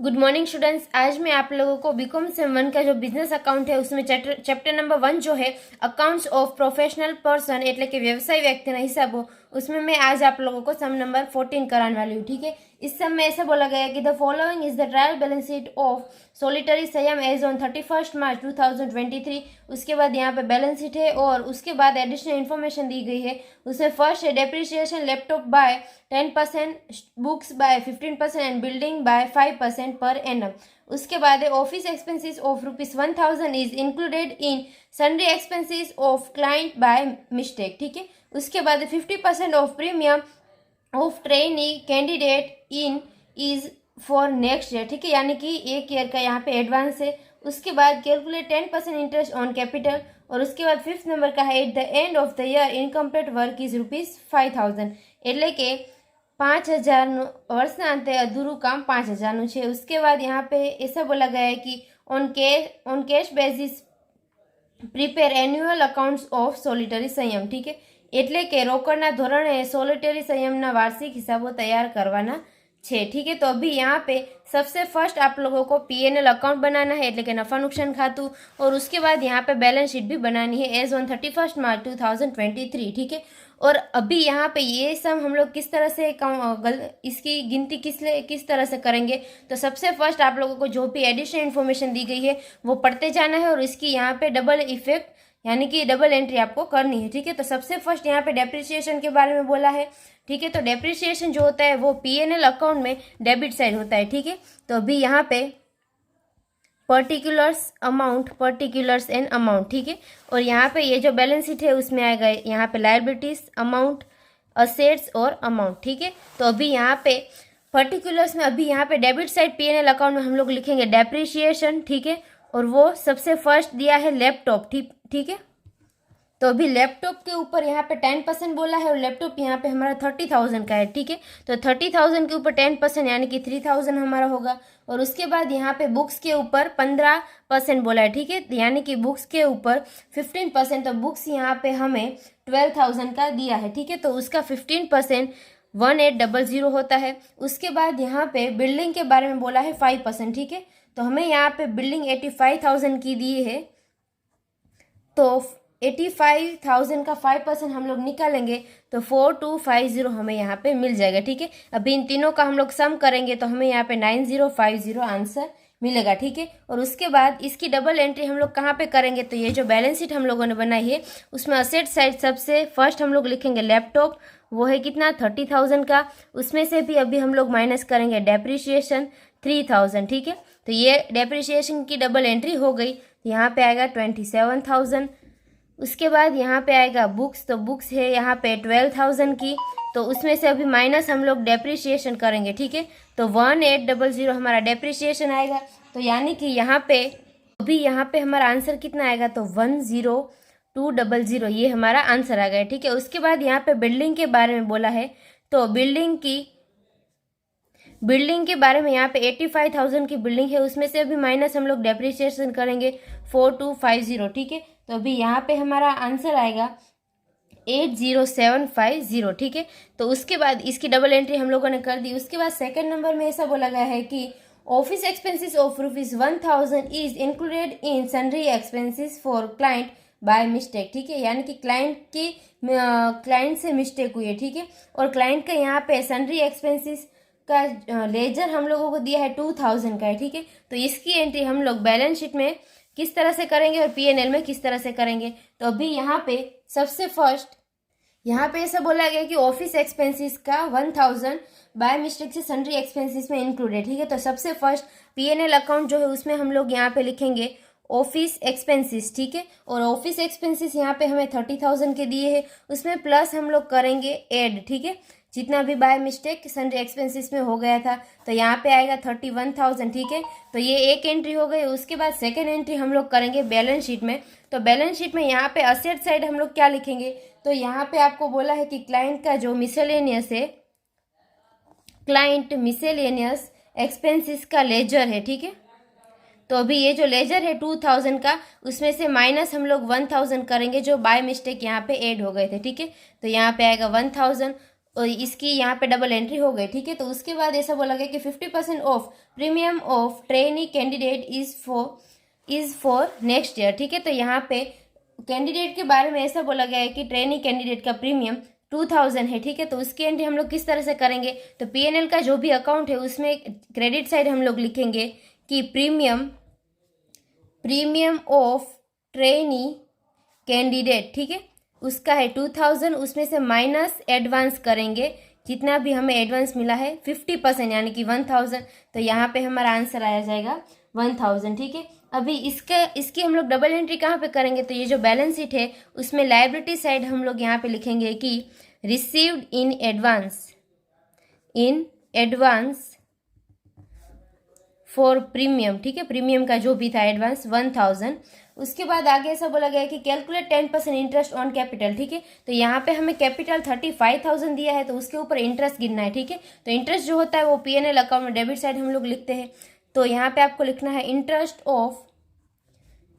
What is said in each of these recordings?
Good morning students. आज मैं आप लोगों को बीकॉम सेम 1 का जो बिजनेस अकाउंट है उसमें चैप्टर नंबर 1 जो है अकाउंट्स ऑफ प्रोफेशनल पर्सन એટલે કે व्यवसाय व्यक्तिના हिसाबो, उसमें मैं आज आप लोगों को सम नंबर 14 कराने वाली हूँ। ठीक है, इस सम में ऐसा बोला गया है कि the following is the trial balance sheet of solitary संयम एज ऑन 31 मार्च 2023। उसके बाद यहाँ पे बैलेंस शीट है और उसके बाद एडिशनल इन्फॉर्मेशन दी गई है। उसमें फर्स्ट है depreciation laptop by 10%, books by 15% and building by 5% per annum. उसके बाद है office expenses of ₹1000 is included in sundry expenses of client by mistake. ठीक है, उसके बाद 50% of premium of trainee candidate in is for next year. ठीक है, यानी कि एक ईयर का यहाँ पे एडवांस है। उसके बाद कैलकुलेट 10% इंटरेस्ट ऑन कैपिटल और उसके बाद 5th नंबर का है at the end of the year incomplete work is ₹5000 એટલે કે 5000 વર્ષના અંતે અધૂરું કામ 5000 છે। उसके बाद यहाँ पे ऐसा बोला गया है कि on cash basis prepare annual accounts of solitary संयम। ठीक है, એટલે કે રોકડના ધોરણે સોલિટરી સંયમના વાર્ષિક હિસાબો તૈયાર કરવાના छे। ठीक है, तो अभी यहाँ पे सबसे फर्स्ट आप लोगों को पीएनएल अकाउंट बनाना है એટલે કે नफा नुकसान खातू, और उसके बाद यहाँ पे बैलेंस शीट भी बनानी है एज ऑन 31 मार्च 2023। ठीक है, और अभी यहाँ पे ये सम हम लोग किस तरह से इसकी गिनती किस तरह से करेंगे, तो सबसे फर्स्ट आप लोगों को जो भी एडिशनल इन्फॉर्मेशन दी गई है वो पढ़ते जाना है और इसकी यहाँ पे डबल इफेक्ट यानी कि डबल एंट्री आपको करनी है। ठीक है, तो सबसे फर्स्ट यहाँ पे डेप्रिसिएशन के बारे में बोला है। ठीक है, तो डेप्रिसिएशन जो होता है वो पीएनएल अकाउंट में डेबिट साइड होता है। ठीक है, तो अभी यहाँ पे पर्टिकुलर्स एंड अमाउंट। ठीक है, और यहाँ पे ये जो बैलेंस शीट है उसमें आएगा यहाँ पे लायबिलिटीज, अमाउंट, असेट्स और अमाउंट। ठीक है, तो अभी यहाँ पे पर्टिकुलर्स में अभी यहाँ पे डेबिट साइड पीएनएल अकाउंट में हम लोग लिखेंगे डेप्रिसिएशन। ठीक है, और वो सबसे फर्स्ट दिया है लैपटॉप। ठीक है, तो अभी लैपटॉप के ऊपर यहाँ पे 10% बोला है और लैपटॉप यहाँ पे हमारा 30,000 का है। ठीक है, तो 30,000 के ऊपर 10% यानी कि 3,000 हमारा होगा। और उसके बाद यहाँ पे बुक्स के ऊपर 15% बोला है। ठीक है, यानी कि बुक्स के ऊपर 15%, तो बुक्स यहाँ पे हमें 12,000 का दिया है। ठीक है, तो उसका 15% 1800 होता है। उसके बाद यहाँ पे बिल्डिंग के बारे में बोला है 5%। ठीक है, तो हमें यहाँ पे बिल्डिंग 85,000 की दी है, तो 85,000 का 5% हम लोग निकालेंगे तो 4250 हमें यहाँ पे मिल जाएगा। ठीक है, अभी इन तीनों का हम लोग सम करेंगे तो हमें यहाँ पे 9050 आंसर मिलेगा। ठीक है, और उसके बाद इसकी डबल एंट्री हम लोग कहाँ पे करेंगे, तो ये जो बैलेंस शीट हम लोगों ने बनाई है उसमें असेट साइड सबसे फर्स्ट हम लोग लिखेंगे लैपटॉप, वो है कितना 30,000 का। उसमें से भी अभी हम लोग माइनस करेंगे डेप्रिसिएशन 3000। ठीक है, तो ये डेप्रिसिएशन की डबल एंट्री हो गई, यहाँ पे आएगा 27,000। उसके बाद यहाँ पे आएगा बुक्स, तो बुक्स है यहाँ पे 12,000 की, तो उसमें से अभी माइनस हम लोग डेप्रिसिएशन करेंगे। ठीक है, तो 1800 हमारा डेप्रिसिएशन आएगा, तो यानी कि यहाँ पे अभी यहाँ पे हमारा आंसर कितना आएगा, तो 10200 ये हमारा आंसर आ गया। ठीक है, उसके बाद यहाँ पे बिल्डिंग के बारे में बोला है, तो बिल्डिंग के बारे में यहाँ पे 85,000 की बिल्डिंग है, उसमें से अभी माइनस हम लोग डेप्रिसिएशन करेंगे 4250। ठीक है, तो अभी यहाँ पे हमारा आंसर आएगा 80750। ठीक है, तो उसके बाद इसकी डबल एंट्री हम लोगों ने कर दी। उसके बाद सेकंड नंबर में ऐसा बोला गया है कि office expenses of ₹1000 is included in sundry expenses for client by mistake. ठीक है, यानी कि क्लाइंट से मिस्टेक हुई है। ठीक है, और क्लाइंट का यहाँ पे सन्ड्री एक्सपेंसेस का लेजर हम लोगों को दिया है 2000 का है। ठीक है, तो इसकी एंट्री हम लोग बैलेंस शीट में किस तरह से करेंगे और पीएनएल में किस तरह से करेंगे, तो अभी यहाँ पे सबसे फर्स्ट यहाँ पे ऐसा बोला गया कि ऑफिस एक्सपेंसेस का 1000 बाय मिस्टेक से सन्ड्री एक्सपेंसेस में इंक्लूडेड। ठीक है, तो सबसे फर्स्ट पीएनएल अकाउंट जो है उसमें हम लोग यहाँ पे लिखेंगे ऑफिस एक्सपेंसेस। ठीक है, और ऑफिस एक्सपेंसेस यहाँ पे हमें 30,000 के दिए हैं, उसमें प्लस हम लोग करेंगे ऐड। ठीक है, जितना भी बाय मिस्टेक सन्ड्री एक्सपेंसेस में हो गया था, तो यहाँ पे आएगा 31,000। ठीक है, तो ये एक एंट्री हो गई। उसके बाद सेकेंड एंट्री हम लोग करेंगे बैलेंस शीट में, तो बैलेंस शीट में यहाँ पे असेट साइड हम लोग क्या लिखेंगे, तो यहाँ पे आपको बोला है कि क्लाइंट का जो मिसेलेनियस है, क्लाइंट मिसेलेनियस एक्सपेंसेस का लेजर है। ठीक है, तो अभी ये जो लेजर है 2000 का, उसमें से माइनस हम लोग 1000 करेंगे जो बाय मिस्टेक यहाँ पे ऐड हो गए थे। ठीक है, तो यहाँ पे आएगा 1000 और इसकी यहाँ पे डबल एंट्री हो गई, ठीक है। तो उसके बाद ऐसा बोला गया कि 50% of premium of trainee candidate is for next year, ठीक है। तो यहाँ पे कैंडिडेट के बारे में ऐसा बोला गया है कि ट्रेनी कैंडिडेट का प्रीमियम 2000 है, ठीक है। तो उसकी एंट्री हम लोग किस तरह से करेंगे, तो पीएनएल का जो भी अकाउंट है उसमें क्रेडिट साइड हम लोग लिखेंगे कि प्रीमियम ऑफ ट्रेनी कैंडिडेट, ठीक है, उसका है 2000, उसमें से माइनस एडवांस करेंगे जितना भी हमें एडवांस मिला है 50%, यानी कि 1000। तो यहाँ पे हमारा आंसर आया जाएगा 1000, ठीक है। अभी इसकी हम लोग डबल एंट्री कहाँ पे करेंगे, तो ये जो बैलेंस शीट है उसमें लायबिलिटी साइड हम लोग यहाँ पे लिखेंगे कि received in advance for premium, ठीक है, प्रीमियम का जो भी था एडवांस 1000। उसके बाद आगे ऐसा बोला गया है कि कैलकुलेट 10% इंटरेस्ट ऑन कैपिटल, ठीक है। तो यहाँ पे हमें कैपिटल 35,000 दिया है, तो उसके ऊपर इंटरेस्ट गिनना है, ठीक है। तो इंटरेस्ट जो होता है वो पीएनएल अकाउंट में डेबिट साइड हम लोग लिखते हैं। तो यहाँ पे आपको लिखना है इंटरेस्ट ऑफ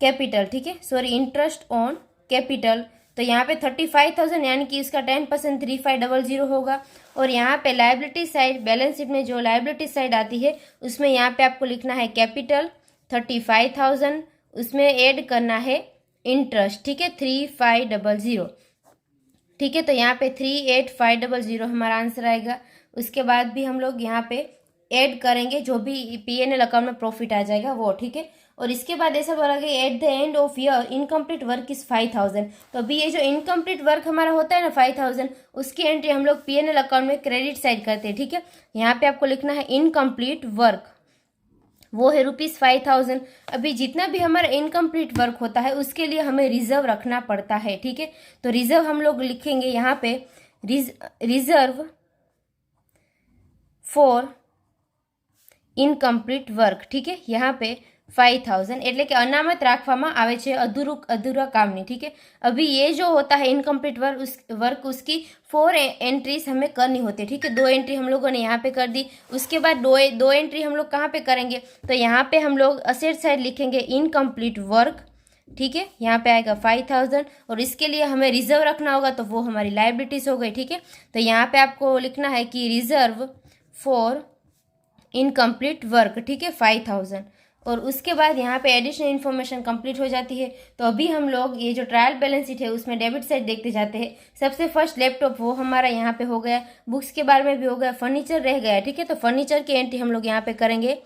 कैपिटल, ठीक है, सॉरी इंटरेस्ट ऑन कैपिटल। तो यहाँ पे 35,000 यानी कि इसका 10% 3500 होगा। और यहाँ पे लायबिलिटी साइड बैलेंस शीट में जो लायबिलिटी साइड आती है उसमें यहाँ पे आपको लिखना है कैपिटल 35,000, उसमें ऐड करना है इंटरेस्ट, ठीक है, 3500, ठीक है। तो यहाँ पे 38,500 हमारा आंसर आएगा। उसके बाद भी हम लोग यहाँ पे ऐड करेंगे जो भी पीएनएल अकाउंट में प्रॉफिट आ जाएगा वो, ठीक है। और इसके बाद ऐसा बोला गया at the end of year incomplete work is 5000। तो अभी ये जो इनकम्प्लीट वर्क हमारा होता है ना 5000, उसकी एंट्री हम लोग पीएनएल अकाउंट में क्रेडिट साइड करते हैं, ठीक है। यहाँ पे आपको लिखना है इनकम्प्लीट वर्क, वो है ₹5000। अभी जितना भी हमारा इनकम्प्लीट वर्क होता है उसके लिए हमें रिजर्व रखना पड़ता है, ठीक है। तो रिजर्व हम लोग लिखेंगे यहाँ पे रिजर्व फॉर ઇનકમ્પ્લીટ વર્ક, ठीक है। यहाँ पे 5000 એટલે કે અનામત રાખવામાં આવે છે અધૂરા કામની, ठीक है। अभी ये जो होता है इनकम्प्लीट वर्क उसकी 4 एंट्रीज हमें करनी होती है, ठीक है। 2 एंट्री हम लोगों ने यहाँ पे कर दी। उसके बाद दो एंट्री हम लोग कहाँ पे करेंगे, तो यहाँ पे हम लोग असेट साइड लिखेंगे इनकम्प्लीट वर्क, ठीक है। यहाँ पे आएगा 5000 और इसके लिए हमें रिजर्व रखना होगा, तो वो हमारी लायबिलिटीज हो गई, ठीक है। तो यहाँ पे आपको लिखना है कि रिजर्व फॉर इनकम्प्लीट वर्क, ठीक है, 5000। और उसके बाद यहाँ पे एडिशनल इन्फॉर्मेशन कंप्लीट हो जाती है। तो अभी हम लोग ये जो ट्रायल बैलेंस शीट है उसमें डेबिट साइड देखते जाते हैं। सबसे फर्स्ट लैपटॉप वो हमारा यहाँ पे हो गया, बुक्स के बारे में भी हो गया, फर्नीचर रह गया, ठीक है। तो फर्नीचर की एंट्री हम लोग यहाँ पे करेंगे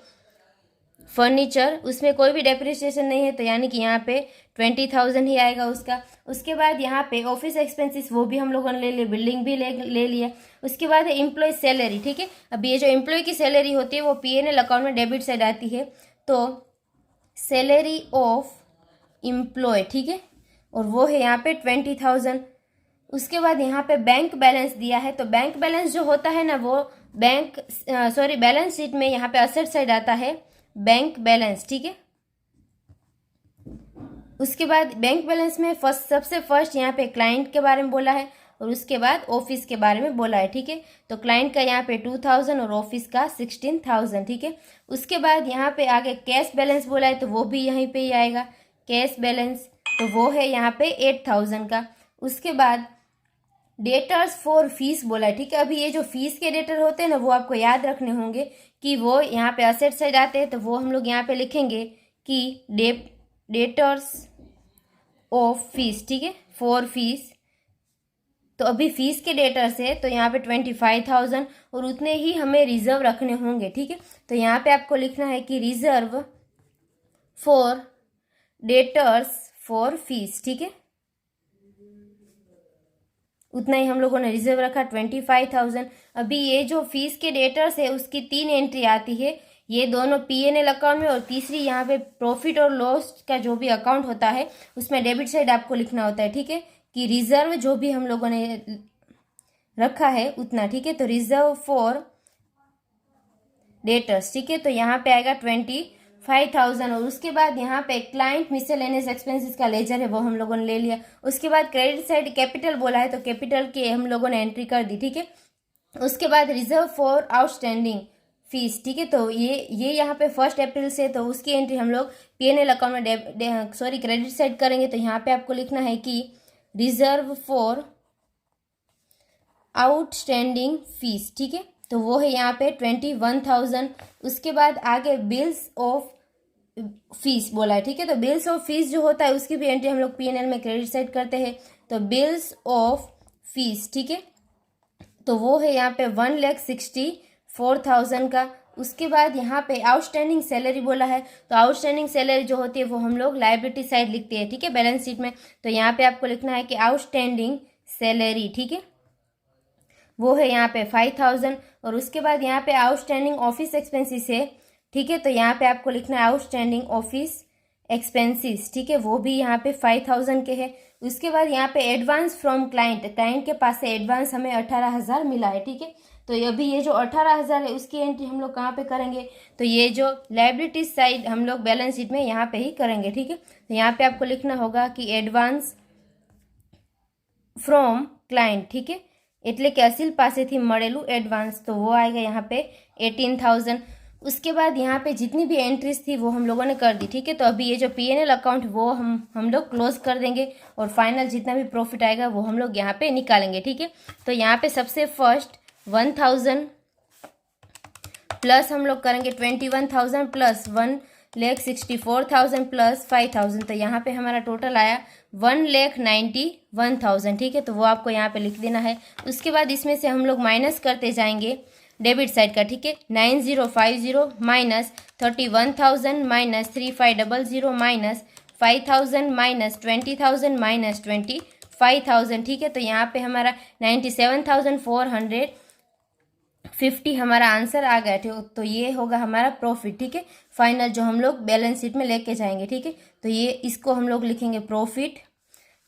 फर्नीचर, उसमें कोई भी डेप्रिसिएशन नहीं है, तो यानी कि यहाँ पे 20,000 ही आएगा उसका। उसके बाद यहाँ पे ऑफिस एक्सपेंसेस वो भी हम लोगों ने ले लिए, बिल्डिंग भी ले लिया। उसके बाद है एम्प्लॉय सैलरी, ठीक है। अब ये जो एम्प्लॉय की सैलरी होती है वो पीएनएल अकाउंट में डेबिट साइड आती है, तो सैलरी ऑफ एम्प्लॉय, ठीक है, और वो है यहाँ पे 20,000। उसके बाद यहाँ पे बैंक बैलेंस दिया है, तो बैंक बैलेंस जो होता है ना वो बैलेंस शीट में यहाँ पे असेट साइड आता है बैंक बैलेंस, ठीक है। उसके बाद बैंक बैलेंस में सबसे फर्स्ट यहाँ पे क्लाइंट के बारे में बोला है और उसके बाद ऑफिस के बारे में बोला है, ठीक है। तो क्लाइंट का यहाँ पे 2000 और ऑफिस का 16,000, ठीक है। उसके बाद यहाँ पे आगे कैश बैलेंस बोला है, तो वो भी यहीं पे ही आएगा कैश बैलेंस, तो वो है यहाँ पे 8,000 का। उसके बाद डेटर्स फॉर फीस बोला है, ठीक है। अभी ये जो फीस के डेटर होते हैं ना वो आपको याद रखने होंगे कि वो यहाँ पे असेट साइड आते हैं, तो वो हम लोग यहाँ पे लिखेंगे कि डेटर्स ऑफ फीस, ठीक है, फॉर फीस। तो अभी फीस के डेटर्स है, तो यहाँ पे 25,000 और उतने ही हमें रिजर्व रखने होंगे, ठीक है। तो यहाँ पे आपको लिखना है कि reserve for debtors for fees, ठीक है, उतना ही हम लोगों ने रिजर्व रखा 25,000। अभी ये जो फीस के डेटर्स है उसकी 3 एंट्री आती है, ये दोनों पीएनएल अकाउंट में, और तीसरी यहाँ पे प्रॉफिट और लॉस का जो भी अकाउंट होता है उसमें डेबिट साइड आपको लिखना होता है, ठीक है, कि रिजर्व जो भी हम लोगों ने रखा है उतना, ठीक है। तो रिजर्व फॉर डेटर्स, ठीक है, तो यहाँ पे आएगा 25,000। और उसके बाद यहाँ पे क्लाइंट मिसलेनियस एक्सपेंसेस का लेजर है वो हम लोगों ने ले लिया। उसके बाद क्रेडिट साइड कैपिटल बोला है, तो कैपिटल के हम लोगों ने एंट्री कर दी, ठीक है। उसके बाद रिजर्व फॉर आउटस्टैंडिंग फीस, ठीक है, तो ये यहाँ पे 1 अप्रैल से, तो उसकी एंट्री हम लोग पीएनएल अकाउंट में क्रेडिट साइड करेंगे। तो यहाँ पे आपको लिखना है कि रिजर्व फॉर आउटस्टैंडिंग फीस, ठीक है, तो वो है यहाँ पे 21,000। उसके बाद आगे बिल्स ऑफ फीस बोला है, ठीक है, तो बिल्स ऑफ फीस जो होता है उसकी भी एंट्री हम लोग P&L में क्रेडिट साइड करते हैं। तो बिल्स ऑफ फीस, ठीक है, तो वो है यहाँ पे 1,64,000 का। उसके बाद यहाँ पे आउटस्टैंडिंग सैलरी बोला है, तो आउटस्टैंडिंग सैलरी जो होती है वो हम लोग लायबिलिटी साइड लिखते हैं, ठीक है, बैलेंस शीट में। तो यहाँ पे आपको लिखना है कि आउटस्टैंडिंग सैलरी, ठीक है, वो है यहाँ पे 5,000। और उसके बाद यहाँ पे आउटस्टैंडिंग ऑफिस एक्सपेंसिस है, ठीक है, तो यहाँ पे आपको लिखना है आउटस्टैंडिंग ऑफिस एक्सपेंसिस, ठीक है, वो भी यहाँ पे 5,000 के है। उसके बाद यहाँ पे एडवांस फ्रॉम क्लाइंट, क्लाइंट के पास से एडवांस हमें 18,000 मिला है, ठीक है, तो अभी ये जो 18,000 है उसकी एंट्री हम लोग कहाँ पे करेंगे, तो ये जो लायबिलिटीज साइड हम लोग बैलेंस शीट में यहाँ पे ही करेंगे, ठीक है। तो यहाँ पे आपको लिखना होगा कि एडवांस फ्रॉम क्लाइंट, ठीक है, એટલે કે અસીલ પાસેથી મળેલું એડવાન્સ, तो वो आएगा यहाँ पे 18,000। उसके बाद यहाँ पे जितनी भी एंट्रीज थी वो हम लोगों ने कर दी, ठीक है, तो अभी ये जो P&L अकाउंट वो हम लोग क्लोज कर देंगे और फाइनल जितना भी प्रॉफिट आएगा वो हम लोग यहाँ पे निकालेंगे, ठीक है। तो यहाँ पे सबसे फर्स्ट 1,000 प्लस हम लोग करेंगे 21,000 प्लस 1,64,000 प्लस 5,000, तो यहाँ पे हमारा टोटल आया 1,91,000, ठीक है, तो वो आपको यहाँ पे लिख देना है। उसके बाद इसमें से हम लोग माइनस करते जाएंगे डेबिट साइड का, ठीक है, 9050 minus 31,000 minus 3500 minus 5,000 minus 20,000 minus 25,000, ठीक है, तो यहाँ पे हमारा 97,450 हमारा आंसर आ गया, ठीक, तो ये होगा हमारा प्रॉफिट, ठीक है, फाइनल जो हम लोग बैलेंस शीट में लेके जाएंगे, ठीक है, तो ये इसको हम लोग लिखेंगे प्रॉफिट,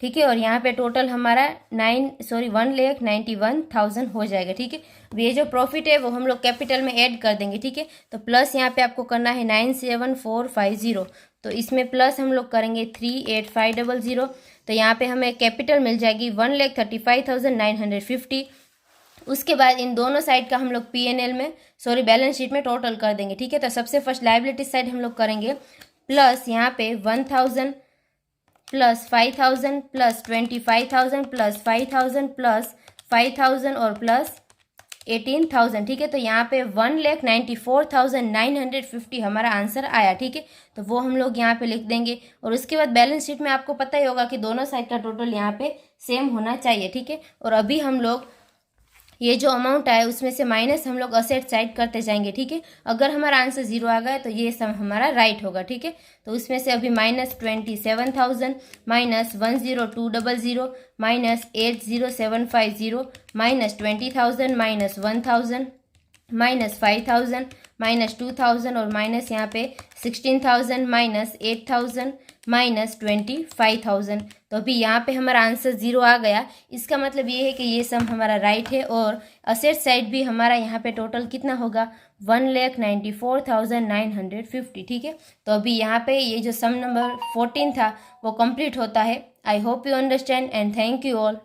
ठीक है, और यहाँ पे टोटल हमारा 1,91,000 हो जाएगा, ठीक है। ये जो प्रॉफिट है वो हम लोग कैपिटल में ऐड कर देंगे, ठीक है, तो प्लस यहाँ पे आपको करना है 97,450, तो इसमें प्लस हम लोग करेंगे 38500, तो यहाँ पे हमें कैपिटल मिल जाएगी 1,35,950। उसके बाद इन दोनों साइड का हम लोग P&L में बैलेंस शीट में टोटल कर देंगे, ठीक है। तो सबसे फर्स्ट लायबिलिटी साइड हम लोग करेंगे प्लस यहाँ पे 1,000 प्लस 5,000 प्लस 25,000 प्लस 5,000 प्लस 5,000 और प्लस 18,000, ठीक है, तो यहाँ पे 1,94,950 हमारा आंसर आया, ठीक है, तो वो हम लोग यहाँ पे लिख देंगे। और उसके बाद बैलेंस शीट में आपको पता ही होगा कि दोनों साइड का टोटल यहाँ पे सेम होना चाहिए, ठीक है। और अभी हम लोग ये जो अमाउंट आया उसमें से माइनस हम लोग असेट साइड करते जाएंगे, ठीक है। अगर हमारा आंसर 0 आ गया तो ये सम हमारा राइट होगा, ठीक है। तो उसमें से अभी minus 27,000 minus 10200 minus 80,750 minus 20,000 minus 1,000 minus 5,000 minus 2,000 और माइनस यहाँ पे 16,000 माइनस 8,000 माइनस 25,000, तो अभी यहाँ पे हमारा आंसर 0 आ गया। इसका मतलब ये है कि ये सम हमारा राइट है और असेट साइड भी हमारा यहाँ पे टोटल कितना होगा 1,94,950, ठीक है। तो अभी यहाँ पे ये जो सम नंबर 14 था वो कंप्लीट होता है। I hope you understand and thank you all.